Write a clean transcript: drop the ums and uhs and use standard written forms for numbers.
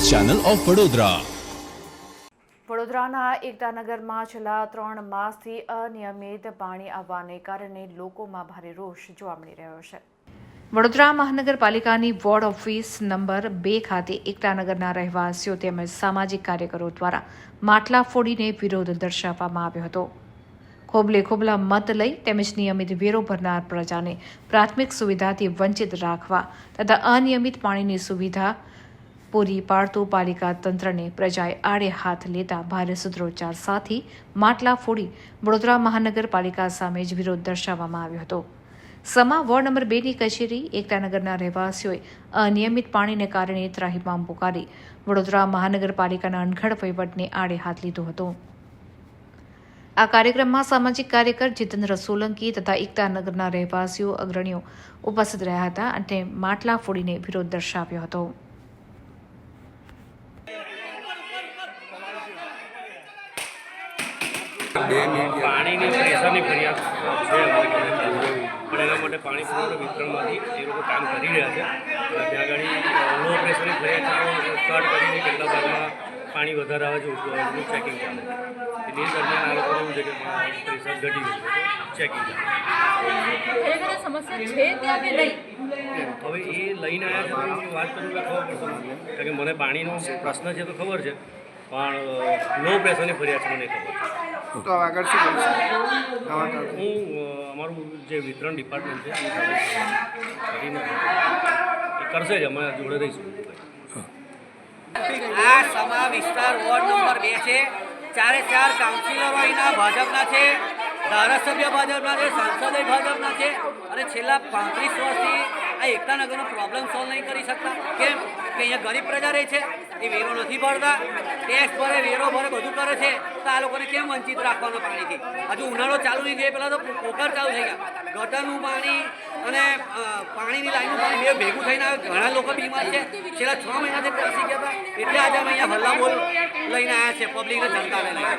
Channel of Vadodara. વડોદરાના એકતાનગરમાં છેલ્લા 3 માસથી અનિયમિત પાણી આવવાને કારણે લોકોમાં ભારે રોષ જોવા મળી રહ્યો છે। વડોદરા મહાનગરપાલિકાની વોર્ડ ઓફિસ નંબર 2 ખાતે એકતાનગરના રહેવાસીઓ તેમજ સામાજિક કાર્યકરો દ્વારા માટલા ફોડીને વિરોધ દર્શાવવામાં આવ્યો હતો। ખોબલે ખોબલા મત લઈ તેમજ નિયમિત વેરો ભરનાર પ્રજાને પ્રાથમિક સુવિધાથી વંચિત રાખવા તથા અનિયમિત પાણીની સુવિધા પૂરી પાડતું પાલિકા તંત્રને પ્રજાએ આડે હાથ લેતા ભારે સૂત્રોચ્ચાર સાથે માટલા ફોડી વડોદરા મહાનગરપાલિકા સામે જ વિરોધ દર્શાવવામાં આવ્યો હતો। સમા વોર્ડ નંબર 2ની કચેરી એકતાનગરના રહેવાસીઓએ અનિયમિત પાણીને કારણે ત્રાહિમામ પુકારી વડોદરા મહાનગરપાલિકાના અણઘડ વહીવટને આડે હાથ લીધો હતો। આ કાર્યક્રમમાં સામાજિક કાર્યકર જીતેન્દ્ર સોલંકી તથા એકતાનગરના રહેવાસીઓ અગ્રણીઓ ઉપસ્થિત રહ્યા હતા અને માટલા ફોડીને વિરોધ દર્શાવ્યો હતો। પાણીની પ્રેશરની ફરિયાદ છે પણ એના માટે પાણી પુરવઠા વિતરણમાંથી એ લોકો કામ કરી રહ્યા છે। ત્યાં આગળ લો પ્રેશરની ફરિયાદ તો સ્ટાર્ટ કરીને કેટલા ભાગમાં પાણી વધારે આવે છે એનું ચેકિંગ ચાલે છે। એટલે એ દરમિયાન આ લોકો એવું છે કે પ્રેશર ઘટી ગયું છે ચેકિંગ ખરેખર સમસ્યા છે ત્યાં કે નહીં હવે એ લઈને આવ્યા છે તો વાત કરું તો ખબર પડશે કારણ કે મને પાણીનો પ્રશ્ન છે તો ખબર છે પણ લો પ્રેશરની ફરિયાદ છે મને ખબર છે। તો આગળ શું કરશે? હું અમારું જે વિતરણ ડિપાર્ટમેન્ટ છે એની સાથે કરીને એ કરશે જ અમે જોડે રહીશું। આ સમા વિસ્તાર વોર્ડ નંબર 2 છે। 4 કાઉન્સિલરો અહીંના ભાજપના છે, ધારાસભ્ય ભાજપના છે, સાંસદ ભાજપના છે અને છેલ્લા 35 વર્ષથી આ એકતાનગરનો પ્રોબ્લેમ સોલ્વ નહીં કરી શકતા। કેમ કે અહીંયા ગરીબ પ્રજા રહે છે, એ વેરો નથી ભરતા, ટેક્સ ભરે, વેરો ભરે, બધું કરે છે તો આ લોકોને કેમ વંચિત રાખવાનો પાણીથી? હજુ ઉનાળો ચાલુ નહીં થયો પહેલાં તો પોકાર ચાલુ થઈ ગયા। ગટરનું પાણી અને પાણીની લાઈનનું પાણી બે ભેગું થઈને આવે, ઘણા લોકો બીમાર છે, છેલ્લા 6 મહિનાથી ત્રાસી ગયા હતા। એટલે આજે અમે અહીંયા હલ્લા બોલ લઈને આવ્યા છે, પબ્લિકને જનતાને લઈને।